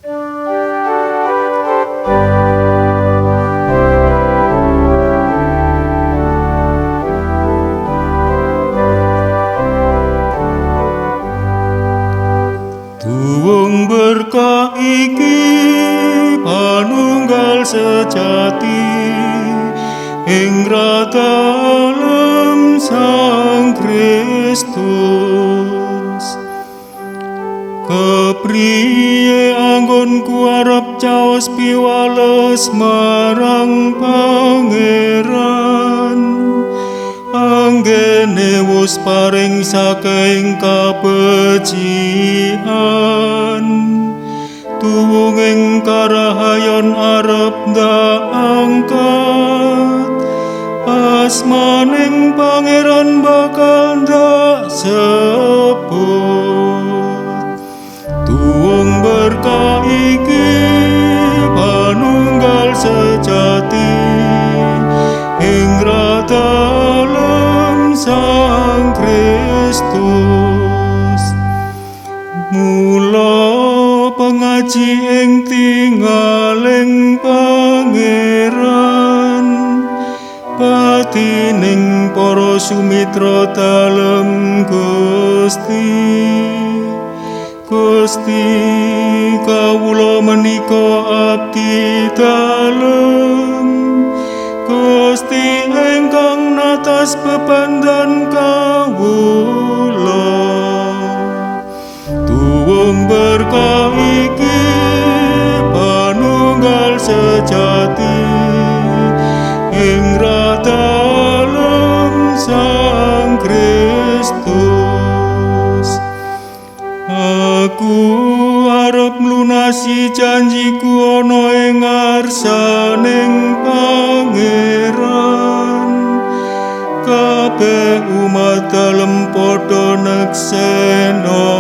Tuwung berkah iki panunggal sejati ing dalem Sang Kristus. Kepriye anggonku arep caos piwales marang Pangeran, anggene wus paring saking kabecikan, tuwunging karahayon arep ndak angkat, asmaning Pangeran bakal ndak sebut. Tuwung berkah iki panunggal sejati ing dalem Sang Kristus. Mula pengaji ing tingaling Pangeran, patining para sumitra dalem Gusti. Gusti, kawula menika abdi dalem, Gusti ingkang natas bebandan kawula. Tuwung berkah iki panunggal sejati ing dalem Sang Kristus. Aku arep lunasi janjiku ana ing ngarsaning Pangeran. Kabeh umat dalem padha neksena